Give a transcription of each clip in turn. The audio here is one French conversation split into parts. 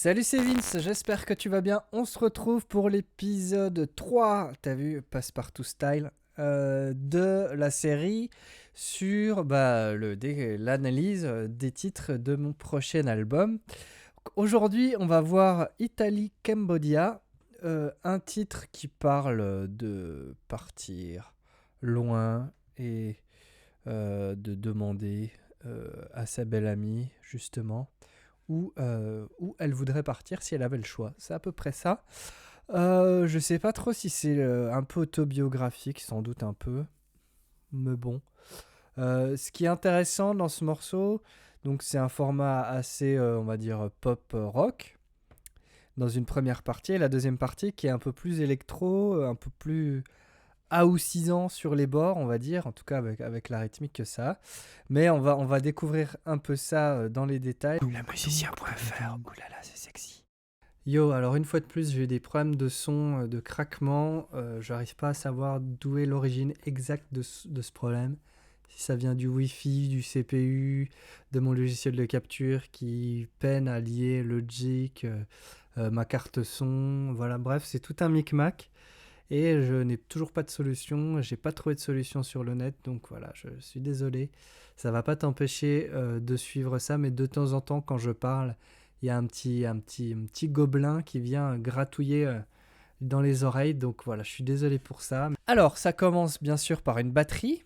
Salut, c'est Vince, j'espère que tu vas bien. On se retrouve pour l'épisode 3, t'as vu, Passepartout Style, de la série sur l'analyse des titres de mon prochain album. Aujourd'hui, on va voir Italy Cambodia, un titre qui parle de partir loin et de demander à sa belle amie, justement, où elle voudrait partir si elle avait le choix. C'est à peu près ça. Je sais pas trop si c'est un peu autobiographique, sans doute un peu, mais bon. Ce qui est intéressant dans ce morceau, donc c'est un format assez, on va dire, pop rock, dans une première partie, et la deuxième partie qui est un peu plus électro, un peu plus houseisant sur les bords, on va dire, en tout cas avec la rythmique que ça a. Mais on va découvrir un peu ça dans les détails. Lamusicien.fr, oulala, c'est sexy. Yo, alors une fois de plus, j'ai eu des problèmes de son, de craquement. J'arrive pas à savoir d'où est l'origine exacte de ce problème. Si ça vient du Wi-Fi, du CPU, de mon logiciel de capture qui peine à lier Logic, ma carte son. Voilà, bref, c'est tout un micmac. Et je n'ai toujours pas de solution. J'ai pas trouvé de solution sur le net. Donc voilà, je suis désolé. Ça va pas t'empêcher de suivre ça. Mais de temps en temps, quand je parle, il y a un petit gobelin qui vient gratouiller dans les oreilles. Donc voilà, je suis désolé pour ça. Alors, ça commence bien sûr par une batterie.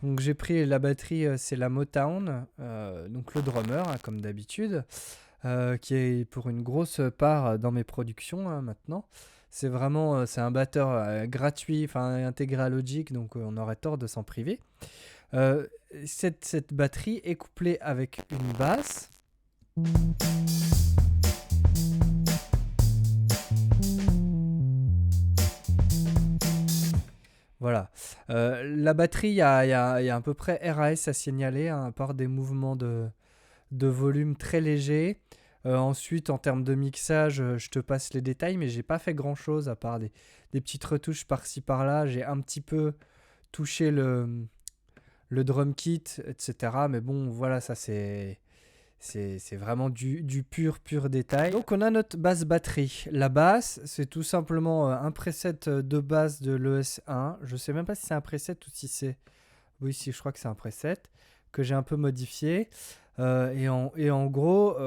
Donc j'ai pris la batterie, c'est la Motown, donc le drummer, hein, comme d'habitude, qui est pour une grosse part dans mes productions hein, maintenant. C'est vraiment c'est un batteur gratuit, enfin intégré à Logic, donc on aurait tort de s'en priver. Cette batterie est couplée avec une basse. Voilà. La batterie, il y a à peu près RAS à signaler, hein, à part des mouvements de volume très légers. Ensuite, en termes de mixage, je te passe les détails, mais j'ai pas fait grand chose à part des petites retouches par-ci par-là. J'ai un petit peu touché le drum kit, etc. Mais bon, voilà, ça c'est vraiment du pur détail. Donc on a notre basse batterie. La basse, c'est tout simplement un preset de base de l'ES1. Je sais même pas si c'est un preset ou si c'est... Oui, si, je crois que c'est un preset que j'ai un peu modifié. Et en gros,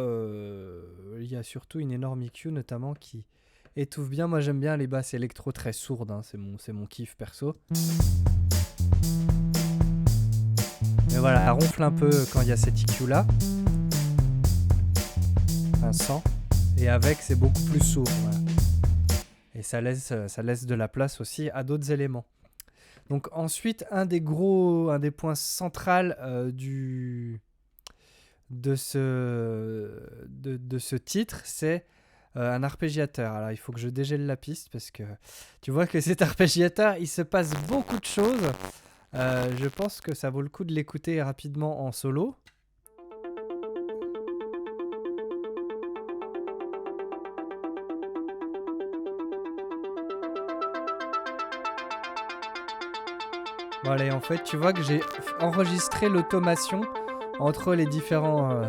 il y a surtout une énorme EQ notamment qui étouffe bien. Moi j'aime bien les basses électro très sourdes, hein. C'est mon kiff perso. Mais voilà, elle ronfle un peu quand il y a cette EQ là. Un sang. Et avec, c'est beaucoup plus sourd. Voilà. Et ça laisse de la place aussi à d'autres éléments. Donc ensuite, un des points centrales de ce titre, c'est un arpégiateur. Alors il faut que je dégèle la piste parce que tu vois que cet arpégiateur, il se passe beaucoup de choses. Je pense que ça vaut le coup de l'écouter rapidement en solo. Voilà, et en fait, tu vois que j'ai enregistré l'automation entre les différentes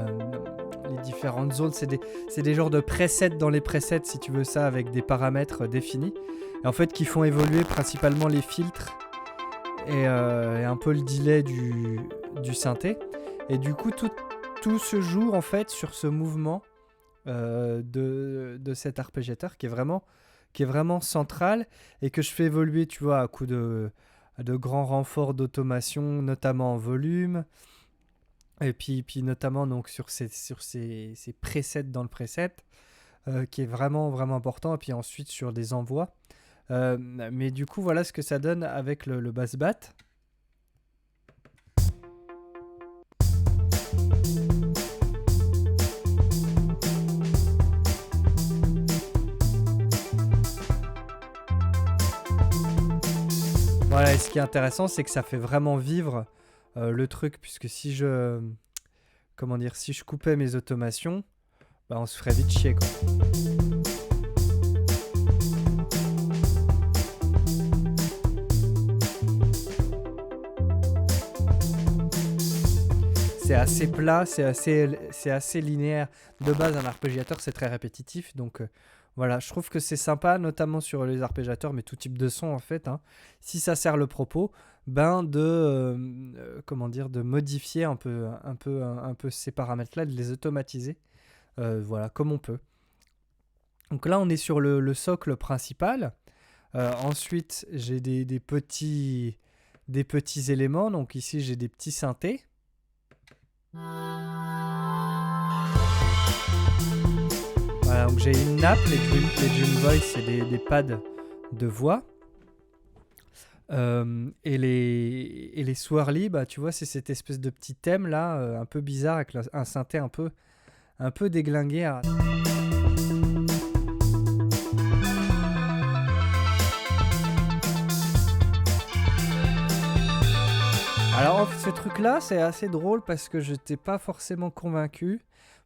zones. C'est des genres de presets dans les presets, si tu veux ça, avec des paramètres définis. Et en fait, qui font évoluer principalement les filtres et un peu le delay du synthé. Et du coup, tout se joue en fait sur ce mouvement de cet arpégiateur qui est vraiment central et que je fais évoluer, tu vois, à coup de grands renforts d'automation, notamment en volume, et puis notamment donc sur ces presets dans le preset, qui est vraiment important, et puis ensuite sur des envois. Mais du coup, voilà ce que ça donne avec le bass bat. Voilà, et ce qui est intéressant, c'est que ça fait vraiment vivre le truc, puisque si je coupais mes automations, bah on se ferait vite chier, quoi. c'est assez plat, c'est assez linéaire. De base, un arpégiateur, c'est très répétitif. Donc voilà, je trouve que c'est sympa, notamment sur les arpégiateurs, mais tout type de son en fait. Hein. Si ça sert le propos, comment dire, de modifier un peu ces paramètres-là, de les automatiser. Voilà, comme on peut. Donc là, on est sur le socle principal. Ensuite, j'ai des petits éléments. Donc ici, j'ai des petits synthés. Voilà, donc j'ai une nappe. Les Dream Voice, c'est des pads de voix. Et les swirly, bah, tu vois, c'est cette espèce de petit thème là, un peu bizarre, avec un synthé un peu déglingué. Alors, ce truc-là, c'est assez drôle parce que je n'étais pas forcément convaincu.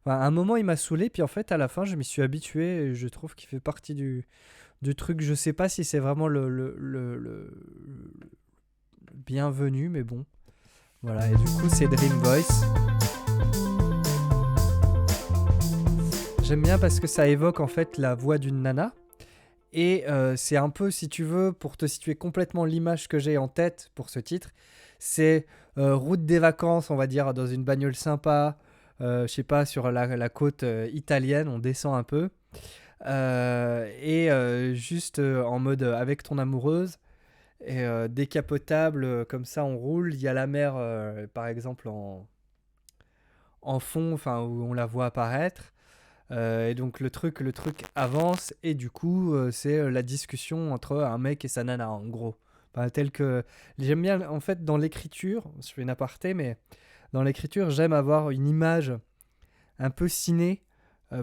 Enfin, à un moment, il m'a saoulé, puis en fait, à la fin, je m'y suis habitué et je trouve qu'il fait partie du truc. Je sais pas si c'est vraiment le bienvenu, mais bon. Voilà, et du coup, c'est Dream Voice. J'aime bien parce que ça évoque en fait la voix d'une nana. Et c'est un peu, si tu veux, pour te situer complètement l'image que j'ai en tête pour ce titre, c'est route des vacances, on va dire, dans une bagnole sympa, je sais pas, sur la côte italienne, on descend un peu, et juste en mode avec ton amoureuse, et décapotable, comme ça on roule, il y a la mer, par exemple, en fond, enfin, où on la voit apparaître. Et donc le truc avance et du coup c'est la discussion entre un mec et sa nana en gros. Enfin, tel que j'aime bien en fait dans l'écriture, je fais une aparté, mais dans l'écriture j'aime avoir une image un peu ciné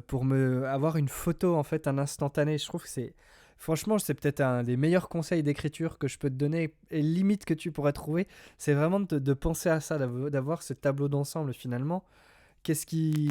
pour me avoir une photo en fait, un instantané. Je trouve que c'est peut-être un des meilleurs conseils d'écriture que je peux te donner et limite que tu pourrais trouver, c'est vraiment de penser à ça, d'avoir ce tableau d'ensemble finalement. Qu'est-ce qui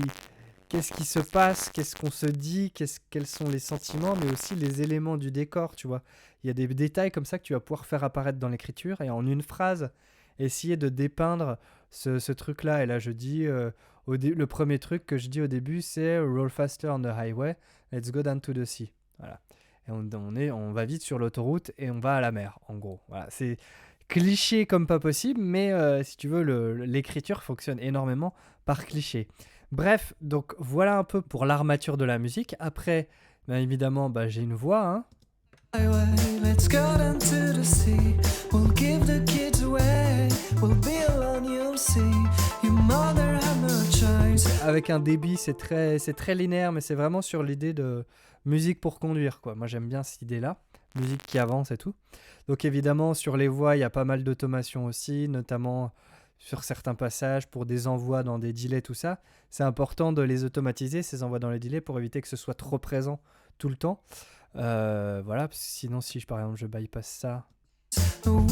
se passe, qu'est-ce qu'on se dit, quels sont les sentiments, mais aussi les éléments du décor, tu vois. Il y a des détails comme ça que tu vas pouvoir faire apparaître dans l'écriture et en une phrase, essayer de dépeindre ce truc-là. Et là, je dis, le premier truc que je dis au début, c'est Roll faster on the highway, let's go down to the sea. Voilà. Et on va vite sur l'autoroute et on va à la mer, en gros. Voilà. C'est cliché comme pas possible, mais si tu veux, l'écriture fonctionne énormément par cliché. Bref, donc voilà un peu pour l'armature de la musique. Après, bien évidemment, j'ai une voix. Hein. Let's go down to the sea. We'll give the kids away. We'll be alone, you'll see. Your mother had no choice. Avec un débit, c'est très linéaire, mais c'est vraiment sur l'idée de musique pour conduire, quoi. Moi, j'aime bien cette idée-là. Musique qui avance et tout. Donc évidemment, sur les voix, il y a pas mal d'automation aussi, notamment sur certains passages pour des envois dans des delays, tout ça. C'est important de les automatiser, ces envois dans les delays, pour éviter que ce soit trop présent tout le temps. Voilà, parce que sinon, si par exemple je bypass ça. Bon,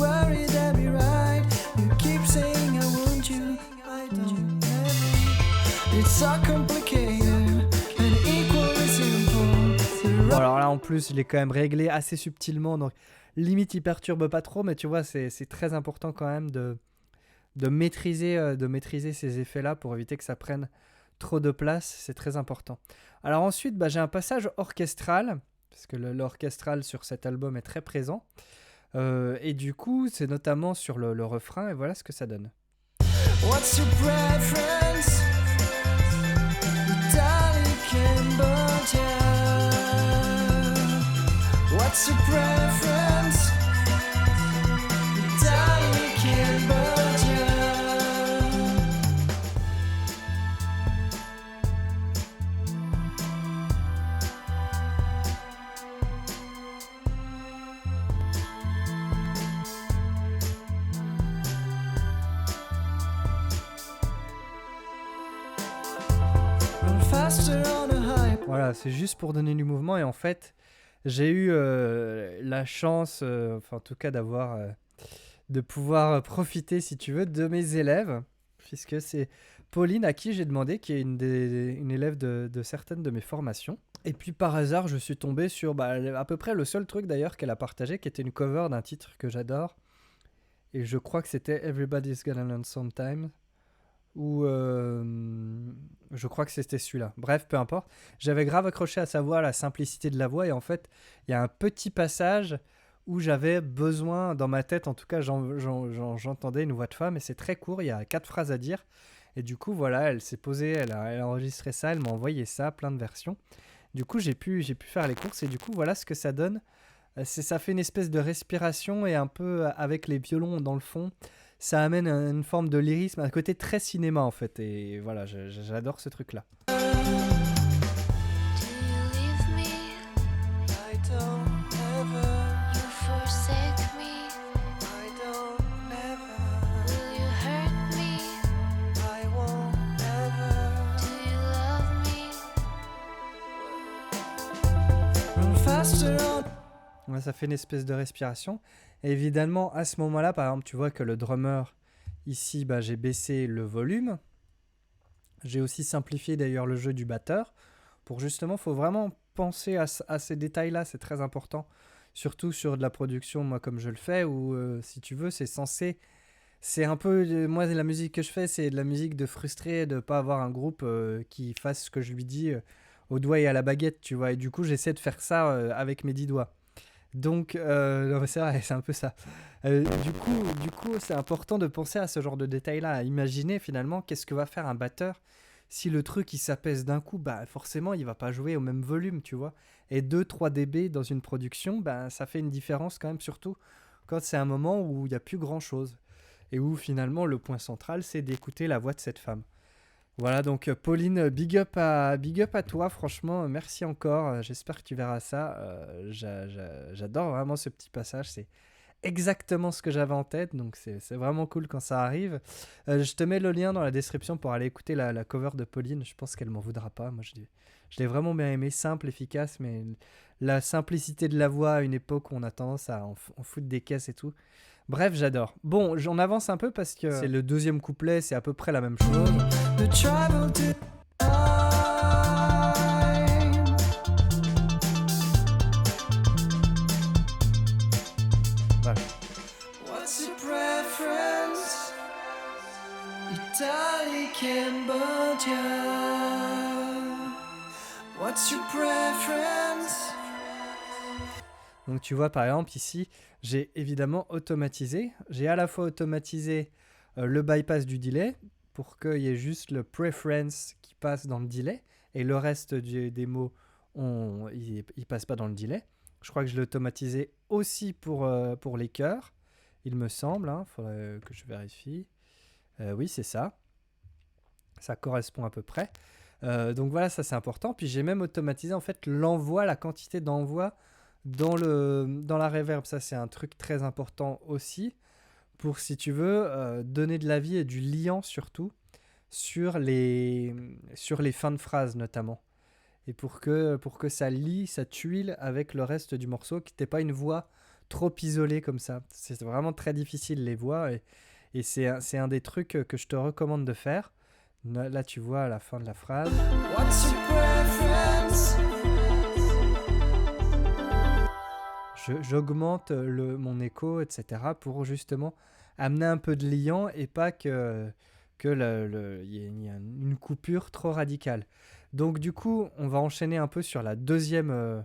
alors là, en plus, il est quand même réglé assez subtilement, donc limite, il perturbe pas trop, mais tu vois, c'est très important quand même de maîtriser ces effets-là pour éviter que ça prenne trop de place, c'est très important. Alors ensuite, j'ai un passage orchestral, parce que l'orchestral sur cet album est très présent, et du coup, c'est notamment sur le refrain, et voilà ce que ça donne. What's your preference? What's your preference? Voilà, c'est juste pour donner du mouvement et en fait, j'ai eu la chance, enfin en tout cas de pouvoir profiter, si tu veux, de mes élèves, puisque c'est Pauline à qui j'ai demandé, qui est une élève de certaines de mes formations. Et puis par hasard, je suis tombé sur à peu près le seul truc d'ailleurs qu'elle a partagé, qui était une cover d'un titre que j'adore. Et je crois que c'était Everybody's Gonna Learn Sometime. ou je crois que c'était celui-là. Bref, peu importe. J'avais grave accroché à sa voix, à la simplicité de la voix, et en fait, il y a un petit passage où j'avais besoin, dans ma tête en tout cas, j'entendais une voix de femme, et c'est très court, il y a 4 phrases à dire, et du coup, voilà, elle s'est posée, elle a enregistré ça, elle m'a envoyé ça, plein de versions. Du coup, j'ai pu faire les courses, et du coup, voilà ce que ça donne. Ça fait une espèce de respiration, et un peu avec les violons dans le fond, ça amène une forme de lyrisme, un côté très cinéma en fait, et voilà, j'adore ce truc-là. Ouais, ça fait une espèce de respiration. Et évidemment, à ce moment-là, par exemple, tu vois que le drummer, ici, bah, j'ai baissé le volume. J'ai aussi simplifié d'ailleurs le jeu du batteur. Pour justement, il faut vraiment penser à ces détails-là, c'est très important. Surtout sur de la production, moi, comme je le fais, où, si tu veux, c'est censé... C'est un peu... moi, la musique que je fais, c'est de la musique de frustré, de ne pas avoir un groupe qui fasse ce que je lui dis au doigt et à la baguette, tu vois. Et du coup, j'essaie de faire ça avec mes 10 doigts. Donc, non, mais c'est vrai, c'est un peu ça. Du coup, c'est important de penser à ce genre de détails-là, à imaginer finalement qu'est-ce que va faire un batteur si le truc il s'apaise d'un coup, bah forcément il va pas jouer au même volume, tu vois. Et 2-3 dB dans une production, bah ça fait une différence quand même, surtout quand c'est un moment où il n'y a plus grand-chose. Et où finalement le point central c'est d'écouter la voix de cette femme. Voilà, donc Pauline, big up à toi, franchement, merci encore. J'espère que tu verras ça. J'adore vraiment ce petit passage, c'est exactement ce que j'avais en tête, donc c'est vraiment cool quand ça arrive. Je te mets le lien dans la description pour aller écouter la cover de Pauline, je pense qu'elle m'en voudra pas. Moi, je l'ai vraiment bien aimé, simple, efficace, mais la simplicité de la voix à une époque où on a tendance à en foutre des caisses et tout. Bref, j'adore. Bon, j'en avance un peu parce que c'est le deuxième couplet, c'est à peu près la même chose. Voilà. What's your preference? Italy, Cambodia. What's your preference? Donc tu vois par exemple ici, j'ai évidemment automatisé. J'ai à la fois automatisé le bypass du delay pour qu'il y ait juste le preference qui passe dans le delay et le reste des mots, il passe pas dans le delay. Je crois que je l'ai automatisé aussi pour les chœurs, il me semble. Hein, faudrait que je vérifie. Oui, c'est ça. Ça correspond à peu près. Donc voilà, ça c'est important. Puis j'ai même automatisé en fait l'envoi, la quantité d'envoi dans la reverb. Ça c'est un truc très important aussi pour, si tu veux, donner de la vie et du liant surtout sur les fins de phrase notamment. Et pour que ça lie, ça tuile avec le reste du morceau, que t'aies pas une voix trop isolée comme ça. C'est vraiment très difficile les voix, et c'est un des trucs que je te recommande de faire. Là tu vois à la fin de la phrase. What's your preference? J'augmente mon écho, etc. pour justement amener un peu de liant et pas que y ait une coupure trop radicale. Donc du coup, on va enchaîner un peu sur la deuxième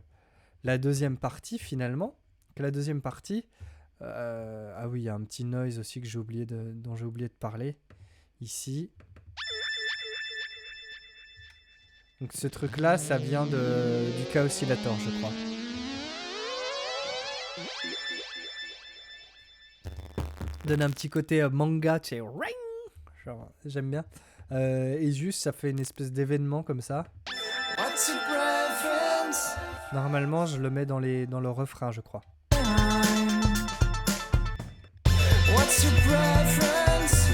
partie finalement. La deuxième partie, ah oui, il y a un petit noise aussi que dont j'ai oublié de parler ici. Donc ce truc-là, ça vient du K-oscillator, je crois. Donne un petit côté manga, tu sais, genre, j'aime bien. Et juste, ça fait une espèce d'événement comme ça. Normalement, je le mets dans le refrain, je crois. What's your preference?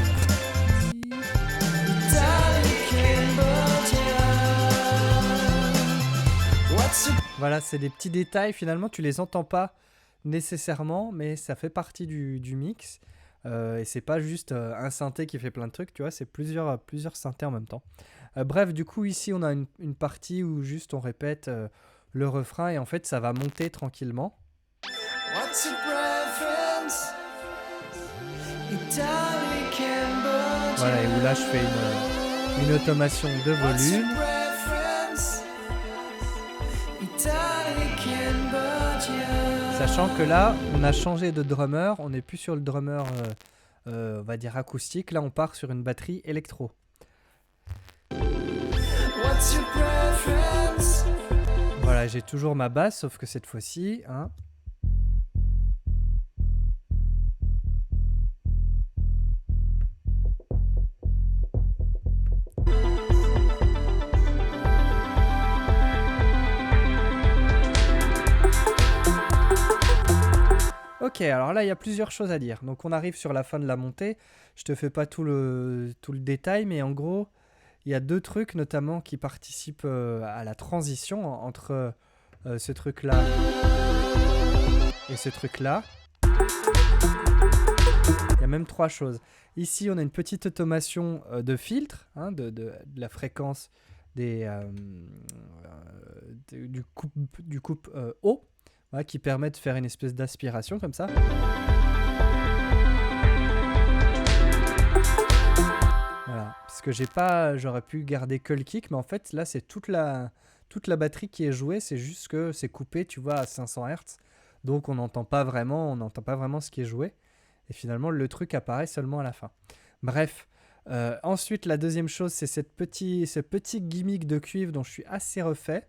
Voilà, c'est des petits détails, finalement, tu les entends pas nécessairement, mais ça fait partie du mix. Et c'est pas juste un synthé qui fait plein de trucs, tu vois, c'est plusieurs synthés en même temps. Bref, du coup, ici, on a une partie où juste on répète le refrain et en fait, ça va monter tranquillement. Voilà, et où là je fais une automation de volume. Sachant que là, on a changé de drummer, on n'est plus sur le drummer, on va dire acoustique, là on part sur une batterie électro. Voilà, j'ai toujours ma basse, sauf que cette fois-ci, hein. Ok, alors là, il y a plusieurs choses à dire. Donc, on arrive sur la fin de la montée. Je te fais pas tout le détail, mais en gros, il y a deux trucs notamment qui participent à la transition entre ce truc-là et ce truc-là. Il y a même trois choses. Ici, on a une petite automation de filtre, hein, de la fréquence du coupe haut. Ouais, qui permet de faire une espèce d'aspiration comme ça. Voilà, parce que j'aurais pu garder que le kick, mais en fait là c'est toute la batterie qui est jouée, c'est juste que c'est coupé, tu vois, à 500 Hz, donc on n'entend pas vraiment ce qui est joué, et finalement le truc apparaît seulement à la fin. Bref, ensuite la deuxième chose c'est ce petit gimmick de cuivre dont je suis assez refait.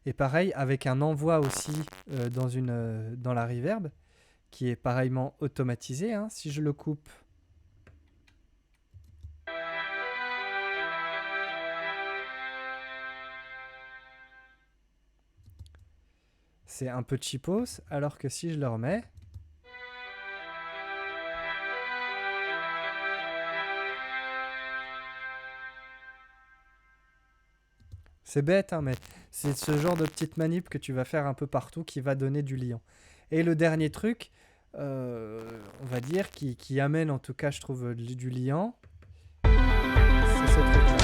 Et pareil, avec un envoi aussi dans la reverb, qui est pareillement automatisé. Hein, si je le coupe, c'est un peu cheapos, alors que si je le remets, c'est bête, hein, mais c'est ce genre de petite manip que tu vas faire un peu partout qui va donner du liant. Et le dernier truc, on va dire, qui amène en tout cas, je trouve, du liant, c'est ce truc-là.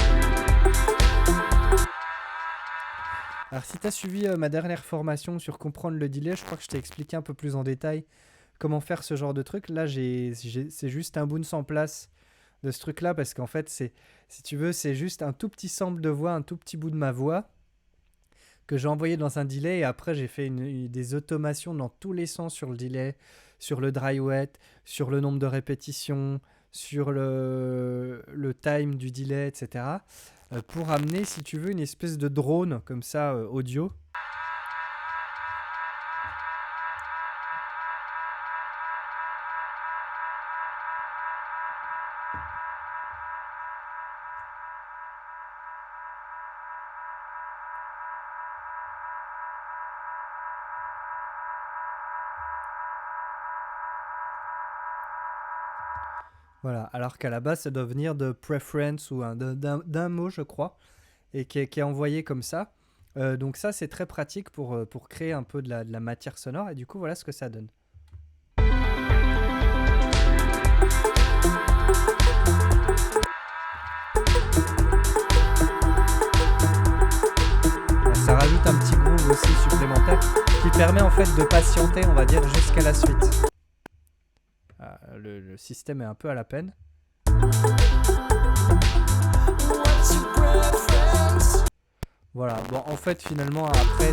Alors si tu as suivi ma dernière formation sur comprendre le delay, je crois que je t'ai expliqué un peu plus en détail comment faire ce genre de truc. Là, c'est juste un bounce en place de ce truc-là, parce qu'en fait, si tu veux, c'est juste un tout petit sample de voix, un tout petit bout de ma voix que j'ai envoyé dans un delay, et après j'ai fait des automations dans tous les sens sur le delay, sur le dry wet, sur le nombre de répétitions, sur le time du delay, etc. Pour amener, si tu veux, une espèce de drone comme ça, audio. Voilà, alors qu'à la base, ça doit venir de preference ou d'un mot, je crois, et qui est envoyé comme ça. Donc ça, c'est très pratique pour créer un peu de la matière sonore, et du coup, voilà ce que ça donne. Ça rajoute un petit groove aussi supplémentaire qui permet en fait de patienter, on va dire, jusqu'à la suite. Le système est un peu à la peine. Voilà, bon en fait finalement après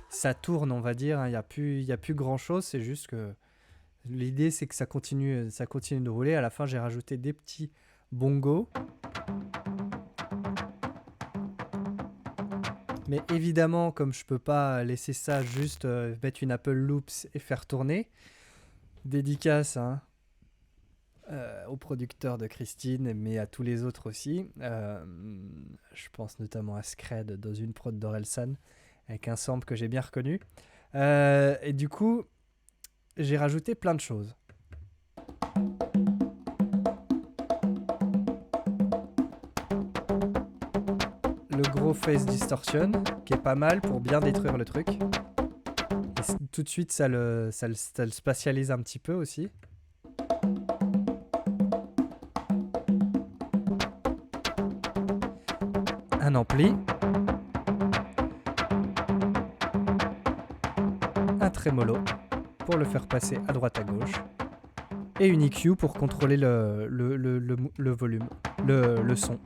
ça tourne, on va dire, il n'y a plus grand chose, c'est juste que l'idée c'est que ça continue de rouler. À la fin j'ai rajouté des petits bongos. Mais évidemment, comme je peux pas laisser ça juste mettre une Apple Loops et faire tourner, dédicace hein, au producteur de Christine, mais à tous les autres aussi. Je pense notamment à Scred dans une prod d'Orelsan, avec un sample que j'ai bien reconnu. Et du coup, j'ai rajouté plein de choses. Le gros face distortion, qui est pas mal pour bien détruire le truc. Et tout de suite, ça le spatialise un petit peu aussi. Un ampli. un trémolo pour le faire passer à droite à gauche, et une EQ pour contrôler le volume, le son.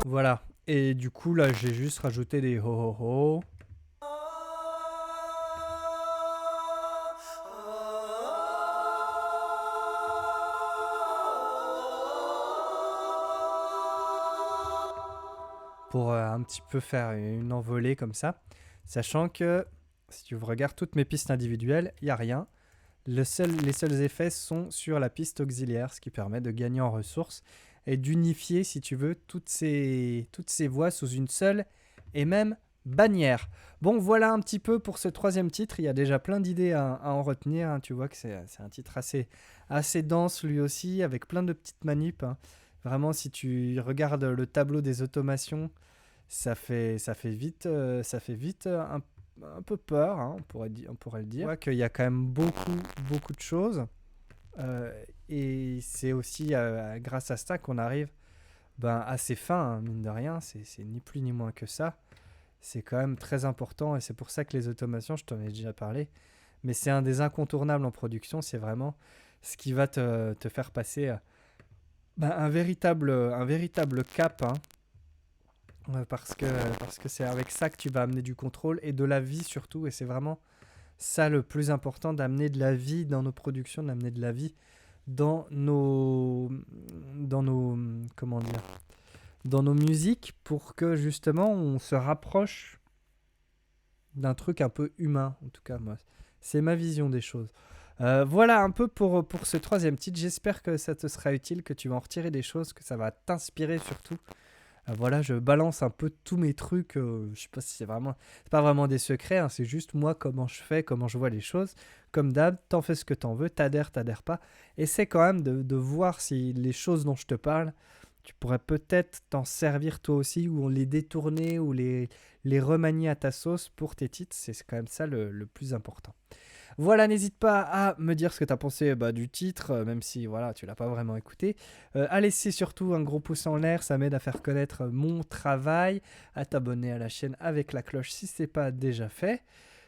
Voilà, et du coup là j'ai juste rajouté des ho ho ho. Pour un petit peu faire une envolée comme ça, sachant que si tu regardes toutes mes pistes individuelles, il n'y a rien. Les seuls effets sont sur la piste auxiliaire, ce qui permet de gagner en ressources et d'unifier, si tu veux, toutes ces voix sous une seule et même bannière. Bon, voilà un petit peu pour ce troisième titre. Il y a déjà plein d'idées à en retenir, hein. Tu vois que c'est un titre assez dense lui aussi, avec plein de petites manips, hein. Vraiment, si tu regardes le tableau des automations, ça fait vite un peu peur, hein, on pourrait le dire. On voit qu'il y a quand même beaucoup de choses. Et c'est aussi grâce à ça qu'on arrive à ces fins, hein, mine de rien. C'est ni plus ni moins que ça. C'est quand même très important et c'est pour ça que les automations, je t'en ai déjà parlé, mais c'est un des incontournables en production. C'est vraiment ce qui va te faire passer un véritable cap, hein. Parce que c'est avec ça que tu vas amener du contrôle et de la vie surtout, et c'est vraiment ça le plus important, d'amener de la vie dans nos productions, d'amener de la vie dans nos comment dire, dans nos musiques, pour que justement on se rapproche d'un truc un peu humain. En tout cas, moi, c'est ma vision des choses. Voilà un peu pour ce troisième titre. J'espère que ça te sera utile, que tu vas en retirer des choses, que ça va t'inspirer surtout. Voilà, je balance un peu tous mes trucs. Je sais pas si c'est pas vraiment des secrets, hein, c'est juste moi comment je fais, comment je vois les choses. Comme d'hab, t'en fais ce que t'en veux, t'adhères pas. Essaie quand même de voir si les choses dont je te parle, tu pourrais peut-être t'en servir toi aussi, ou les détourner, ou les remanier à ta sauce pour tes titres. C'est quand même ça le plus important. Voilà, n'hésite pas à me dire ce que tu as pensé du titre, même si voilà, tu l'as pas vraiment écouté. À laisser surtout un gros pouce en l'air, ça m'aide à faire connaître mon travail. À t'abonner à la chaîne avec la cloche si ce n'est pas déjà fait.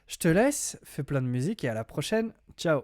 Je te laisse, fais plein de musique et à la prochaine. Ciao.